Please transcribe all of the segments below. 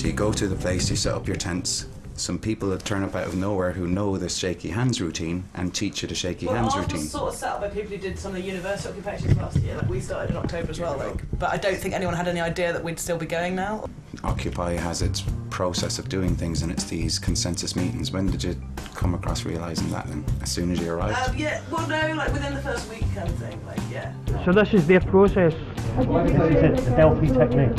So you go to the place, you set up your tents. Some people that turn up out of nowhere who know the shaky hands routine and teach you the shaky hands routine. Ours was sort of set up by people who did some of the university occupations last year. Like we started in October as well. But I don't think anyone had any idea that we'd still be going now. Occupy has its process of doing things, and it's these consensus meetings. When did you come across realising that then? As soon as you arrived? Yeah, well no, like within the first week kind of thing, like yeah. So this is their process. This is it, the Delphi Technique.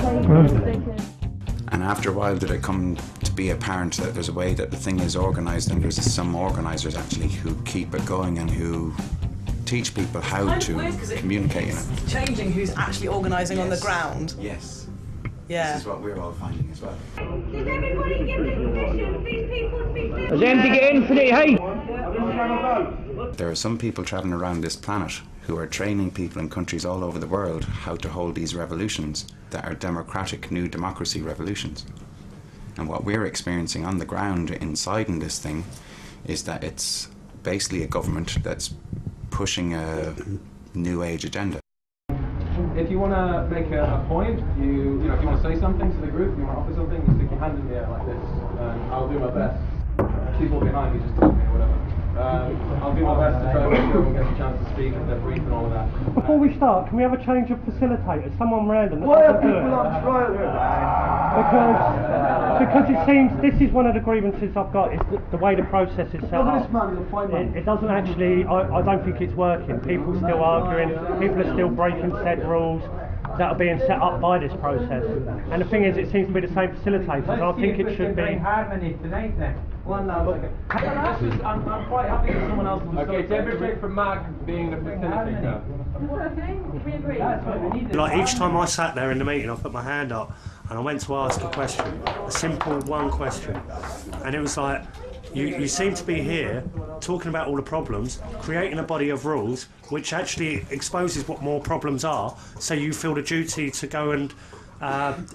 And after a while did it come to be apparent that there's a way that the thing is organised, and there's some organisers actually who keep it going and who teach people how to communicate in it. It's changing who's actually organising on the ground. Yes. Yeah. This is what we're all finding as well. Does everybody give the permission? These people speak this. Is empty get in for the hey? There are some people travelling around this planet who are training people in countries all over the world how to hold these revolutions that are democratic new democracy revolutions. And what we're experiencing on the ground inside in this thing is that it's basically a government that's pushing a new age agenda. If you want to make a point, you know, if you want to say something to the group, you want to offer something, you stick your hand in the air like this, and I'll do my best. People behind me just talk me or whatever. I'll do my best to try to make sure everyone gets a chance to speak and they're brief and all of that. Before we start, can we have a change of facilitators? Someone random. Why are people on trial here? Because it seems this is one of the grievances I've got, is the way the process is set up. This man is a fine man. It doesn't actually, I don't think it's working. People are still arguing, people are still breaking said rules that are being set up by this process. And the thing is, it seems to be the same facilitators. I think it should be. harmony tonight then. One now. I'm quite happy that someone else will. Okay, demonstrate for Mark being the facilitator. Okay, we agree. Like each time I sat there in the meeting, I put my hand up and I went to ask a question, a simple one question, and it was like, you seem to be here talking about all the problems, creating a body of rules which actually exposes what more problems are, so you feel the duty to go and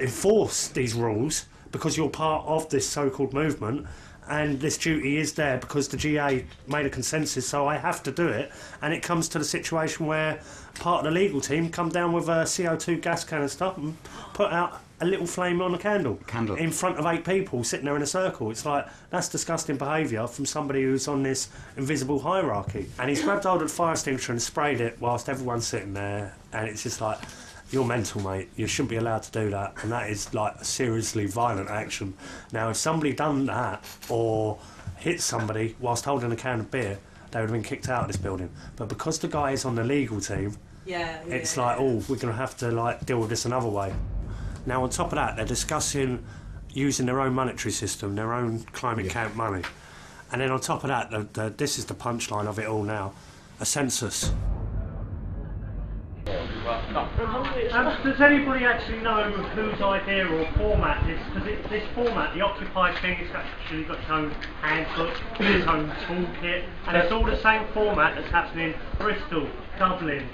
enforce these rules because you're part of this so-called movement, and this duty is there because the GA made a consensus, so I have to do it. And it comes to the situation where part of the legal team come down with a CO2 gas canister and put out a little flame on a candle in front of 8 people sitting there in a circle. It's like, that's disgusting behaviour from somebody who's on this invisible hierarchy. And he's grabbed hold of the fire extinguisher and sprayed it whilst everyone's sitting there, and it's just like, you're mental, mate. You shouldn't be allowed to do that, and that is like a seriously violent action. Now, if somebody done that or hit somebody whilst holding a can of beer, they would have been kicked out of this building. But because the guy is on the legal team, it's like, oh, we're going to have to like deal with this another way. Now, on top of that, they're discussing using their own monetary system, their own climate camp money. And then on top of that, this is the punchline of it all now, a census. Does anybody actually know whose idea or format this? Because this format, the Occupy thing, it's actually got its own handbook, its own toolkit, and it's all the same format that's happening in Bristol, Dublin,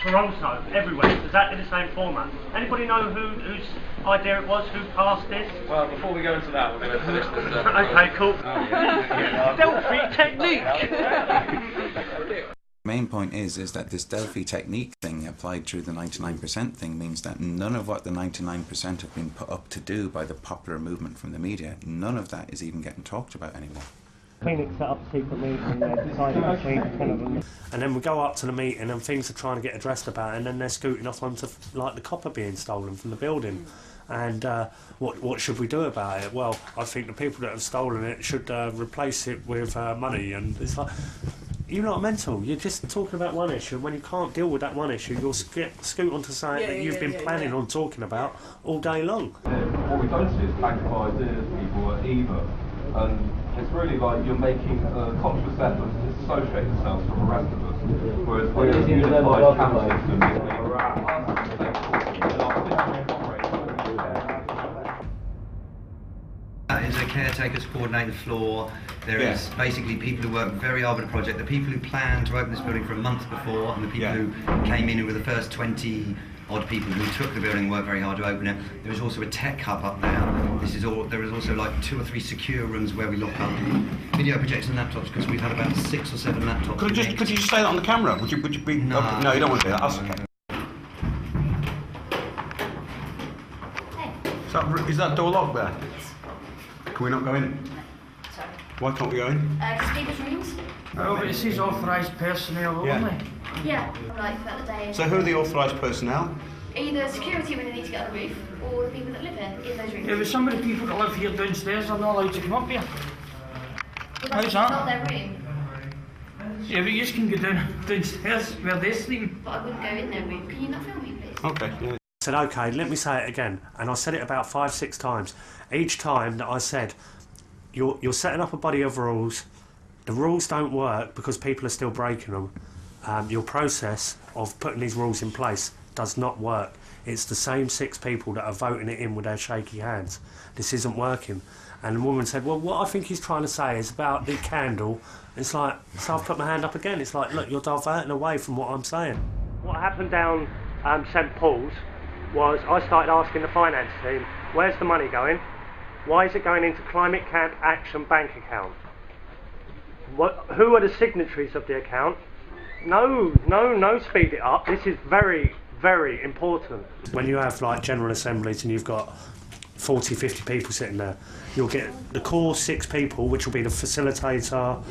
Toronto, everywhere. It's exactly the same format. Anybody know whose idea it was, who passed this? Well, before we go into that, we're going to finish this. Okay, cool. Delphi Technique! Main point is that this Delphi Technique thing applied through the 99% thing means that none of what the 99% have been put up to do by the popular movement from the media, none of that is even getting talked about anymore. Clinic set up a secret meeting and they decided to change 10 of them. And then we go up to the meeting and things are trying to get addressed about it, and then they're scooting off onto like the copper being stolen from the building. And what should we do about it? Well, I think the people that have stolen it should replace it with money. And it's like, you're not mental. You're just talking about one issue, and when you can't deal with that one issue, you'll scoot onto something that you've been planning on talking about all day long. What we don't see is Bank of Ideas people are either. And it's really like you're making a conscious effort to dissociate yourselves from the rest of us. Whereas like a unified camp system That is a caretaker's coordinated floor. There is basically people who work very hard with the project, the people who planned to open this building for a month before, and the people who came in who were the first 20 odd people who took the building and worked very hard to open it. There is also a tech hub up there. This is all. There is also like 2 or 3 secure rooms where we lock up video projectors and laptops, because we've had about 6 or 7 laptops. Could you just say that on the camera? Would you be? No, okay. No, you don't want to do that. That's okay. So that door locked there? Can we not go in? Sorry. Why can't we go in? Because people's rooms? Oh, but it says authorised personnel only. Yeah, like for the day. So who are the authorised personnel? Either security when they need to get on the roof, or the people that live in those rooms. Yeah, but some of the people that live here downstairs are not allowed to come up here. Well, How's that's that? not their room. Yeah, but you can go downstairs where they sleep. But I wouldn't go in their room. Can you not film me, please? Okay, yeah. I said, okay, let me say it again. And I said it about 5-6 times. Each time that I said, you're setting up a body of rules. The rules don't work because people are still breaking them. Your process of putting these rules in place does not work. It's the same 6 people that are voting it in with their shaky hands. This isn't working. And the woman said, well, what I think he's trying to say is about the candle. It's like, so I've put my hand up again. It's like, look, you're diverting away from what I'm saying. What happened down St Paul's was I started asking the finance team, where's the money going? Why is it going into Climate Camp Action bank account? Who are the signatories of the account? No, speed it up. This is very, very important. When you have like general assemblies and you've got 40, 50 people sitting there, you'll get the core 6 people, which will be the facilitator,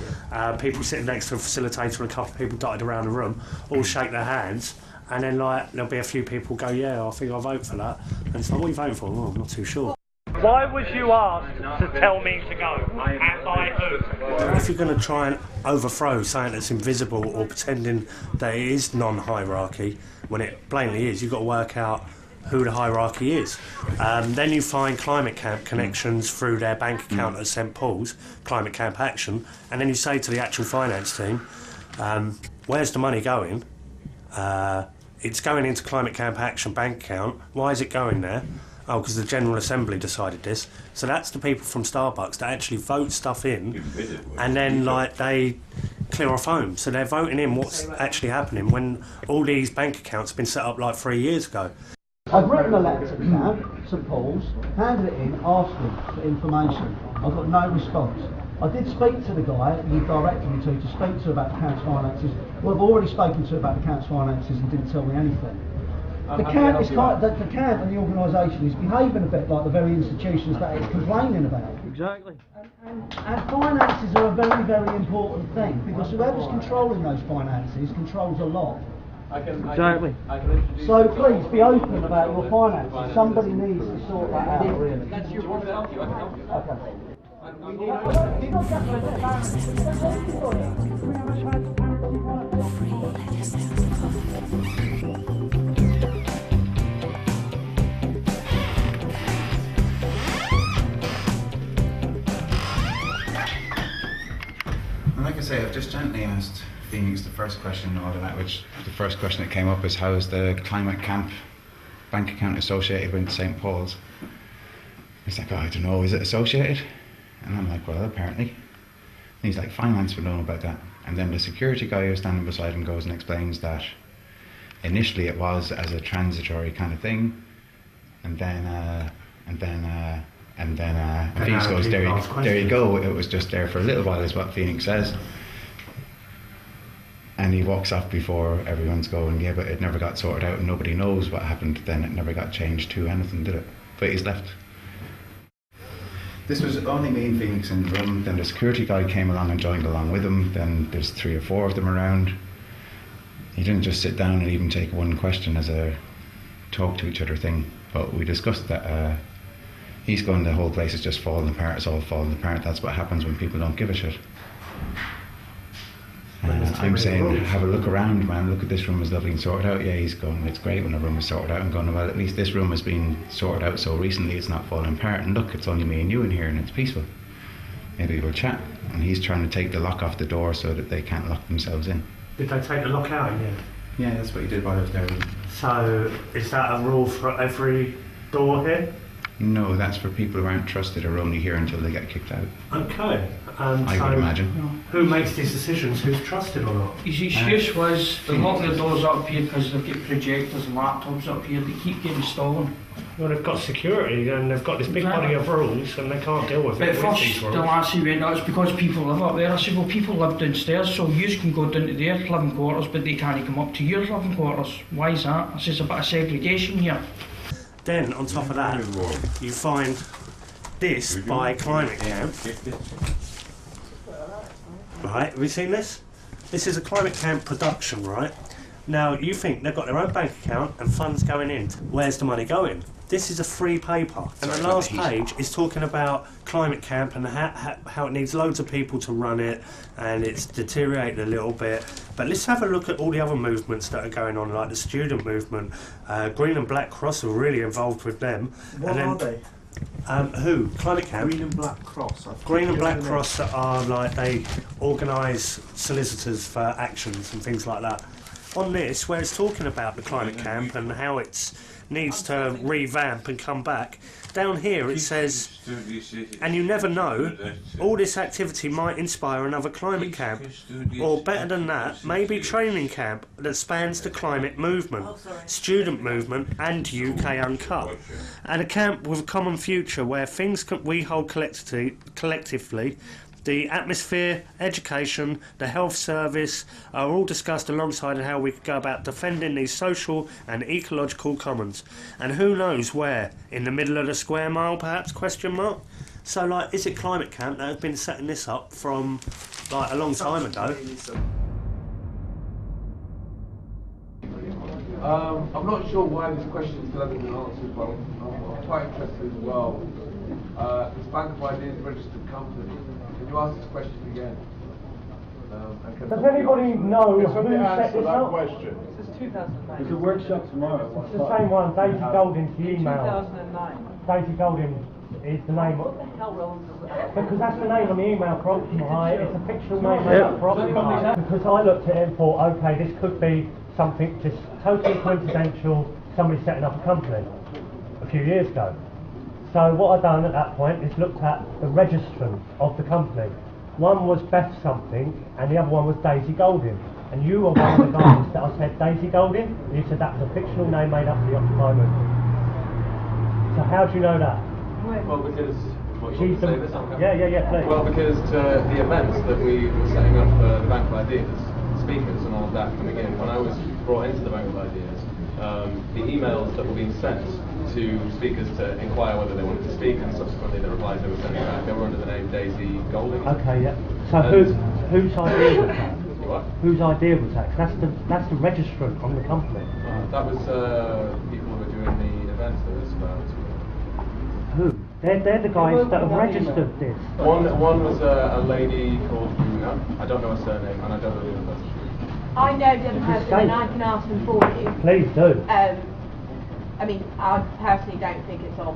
people sitting next to a facilitator and a couple of people dotted around the room, all shake their hands, and then like there'll be a few people go, yeah, I think I'll vote for that. And it's like, what are you voting for? Oh, I'm not too sure. Why was you asked to tell me to go? And by who? If you're going to try and overthrow something that's invisible or pretending that it is non-hierarchy, when it plainly is, you've got to work out who the hierarchy is. Then you find Climate Camp connections through their bank account at St Paul's, Climate Camp Action, and then you say to the actual finance team, where's the money going? It's going into Climate Camp Action bank account. Why is it going there? Oh, because the General Assembly decided this. So that's the people from Starbucks that actually vote stuff in, and then like they clear off home. So they're voting in what's actually happening when all these bank accounts have been set up like 3 years ago. I've written a letter to Camp, St Paul's, handed it in, asked him for information. I've got no response. I did speak to the guy you directed me to speak to about the Camp's finances. Well, I've already spoken to about the Camp's finances and didn't tell me anything. The camp is the camp and the organisation is behaving a bit like the very institutions that it's complaining about. Exactly. And finances are a very, very important thing because whoever's controlling those finances controls a lot. Exactly. So please be open about your finances. Somebody needs to sort that out, really. That's your point. Okay. Like I say, I've just gently asked Phoenix the first question in order that, which the first question that came up is how is the Climate Camp bank account associated with St Paul's? He's like, oh, I don't know, is it associated? And I'm like, well, apparently. And he's like, finance would know about that. And then the security guy who's standing beside him goes and explains that initially it was as a transitory kind of thing, and then Phoenix goes, there you go, it was just there for a little while is what Phoenix says. And he walks off before everyone's going, yeah, but it never got sorted out and nobody knows what happened then, it never got changed to anything, did it? But he's left. This was only me and Phoenix in the room, then the security guy came along and joined along with him, then there's 3 or 4 of them around. He didn't just sit down and even take one question as a talk to each other thing, but we discussed that he's going, the whole place is just falling apart, it's all falling apart, that's what happens when people don't give a shit. I'm saying, have a look around, man, look at this room, is lovely and sorted out. Yeah, he's going, it's great when a room is sorted out. I'm going, well, at least this room has been sorted out so recently it's not falling apart, and look, it's only me and you in here and it's peaceful. Maybe we'll chat. And he's trying to take the lock off the door so that they can't lock themselves in. Did they take the lock out in here? Yeah, that's what he did while I was there. So, is that a rule for every door here? No, that's for people who aren't trusted or only here until they get kicked out. Okay. I would imagine. Who makes these decisions? Who's trusted or not? His excuse was they're locking the doors up here because they've got projectors and laptops up here. They keep getting stolen. Well, they've got security and they've got this big body of rules and they can't deal with it. But first, the lassie went, it's because people live up there. I said, well, people live downstairs, so you can go down to their living quarters, but they can't come up to your living quarters. Why is that? I said, there's a bit of segregation here. Then on top of that, you find this by Climate Camp. Right, have you seen this? This is a Climate Camp production, right? Now, you think they've got their own bank account and funds going in. Where's the money going? This is a free paper. And the last page is talking about Climate Camp and how it needs loads of people to run it, and it's deteriorated a little bit. But let's have a look at all the other movements that are going on, like the student movement. Green and Black Cross are really involved with them. What are they? Who? Climate Camp? Green and Black Cross. Green and Black Cross are like, they organise solicitors for actions and things like that. On this, where it's talking about the Climate Camp and how it needs to revamp and come back, down here it says, and you never know, all this activity might inspire another climate camp, or better than that, maybe training camp that spans the climate movement, student movement and UK Uncut, and a camp with a common future where things we hold collectively, the atmosphere, education, the health service are all discussed alongside how we could go about defending these social and ecological commons. And who knows where? In the middle of the square mile, perhaps? Question mark. So, like, is it Climate Camp that has been setting this up from, like, a long time ago? I'm not sure why this question still hasn't been answered, but I'm quite interested as well. This Bank of Ideas registered company. Can you ask this question again? Does anybody know who set this up? Question. This is 2009. There's a workshop tomorrow. It's the same one, Daisy Golding's the email. 2009. Daisy Golding is the name. What the hell wrong with that? Because that's the name on the email for Occupy. It's a fictional name made up for Occupy. Because I looked at it and thought, okay, this could be something just totally coincidental, somebody setting up a company a few years ago. So what I've done at that point is looked at the registrant of the company. One was Beth something, and the other one was Daisy Golding. And you were one of the guys that I said Daisy Golding, and you said that was a fictional name made up for the Occupy movement. So how do you know that? Well, because... She's the... Yeah, please. Well, because the events that we were setting up for the Bank of Ideas, speakers and all of that coming in, when I was brought into the Bank of Ideas, the emails that were being sent to speakers to inquire whether they wanted to speak, and subsequently the replies they were sending back, they were under the name Daisy Golding. Okay, yeah. So whose idea was that? What? Whose idea was that? 'Cause that's the registrant on the company. That was people who were doing the events that was about. Who? They're the guys that have registered this. One was a lady called Una. I don't know her surname, and I don't know the other person. I know the other person, and I can ask them for you. Please do. I mean, I personally don't think it's of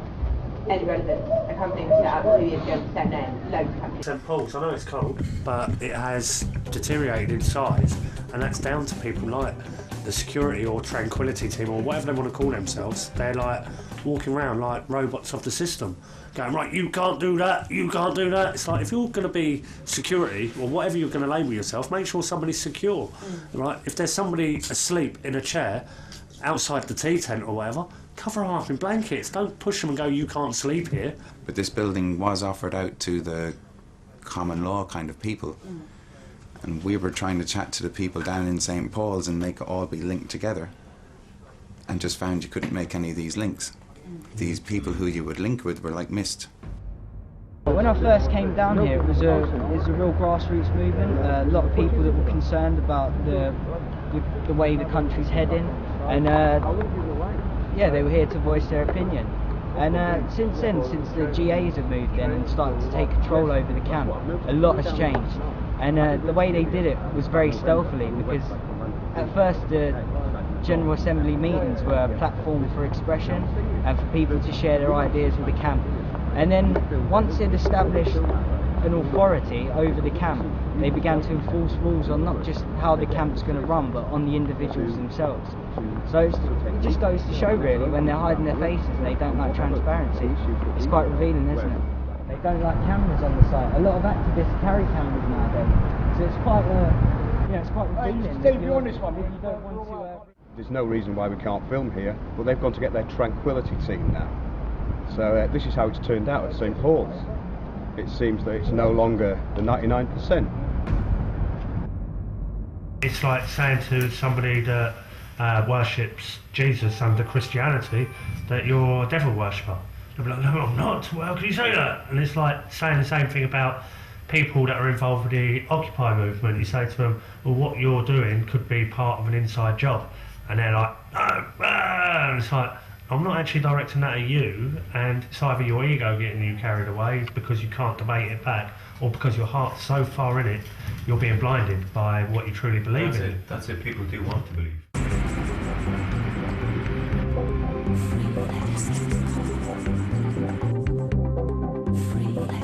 any relevance. A company was set up 2 years ago with the same name, loads of companies. St Paul's, I know it's cold, but it has deteriorated in size, and that's down to people like the security or tranquility team or whatever they want to call themselves. They're like walking around like robots of the system, going, right, you can't do that, you can't do that. It's like, if you're going to be security or whatever you're going to label yourself, make sure somebody's secure, right? If there's somebody asleep in a chair outside the tea tent or whatever, cover them up in blankets. Don't push them and go, you can't sleep here. But this building was offered out to the common law kind of people. And we were trying to chat to the people down in St Paul's and make it all be linked together. And just found you couldn't make any of these links. These people who you would link with were like mist. When I first came down here, it was a real grassroots movement. A lot of people that were concerned about the way the country's heading, and yeah, they were here to voice their opinion. And since then, since the GAs have moved in and started to take control over the camp, a lot has changed. And the way they did it was very stealthily, because at first the General Assembly meetings were a platform for expression and for people to share their ideas with the camp. And then once they'd established an authority over the camp, they began to enforce rules on not just how the camp's going to run, but on the individuals themselves. So it just goes to show, really, when they're hiding their faces and they don't like transparency, it's quite revealing, isn't it? They don't like cameras on the site. A lot of activists carry cameras nowadays, so it's quite, it's quite revealing. Steve, you on this one? You don't want to. There's no reason why we can't film here, but they've gone to get their tranquility team now. So this is how it's turned out at St Paul's. It seems that it's no longer the 99%. It's like saying to somebody that worships Jesus under Christianity, that you're a devil worshipper. They'll be like, no, I'm not. Well, how can you say that? And it's like saying the same thing about people that are involved with the Occupy movement. You say to them, well, what you're doing could be part of an inside job. And they're like, no, and it's like, I'm not actually directing that at you, and it's either your ego getting you carried away because you can't debate it back, or because your heart's so far in it, you're being blinded by what you truly believe in. That's it, people do want to believe. Free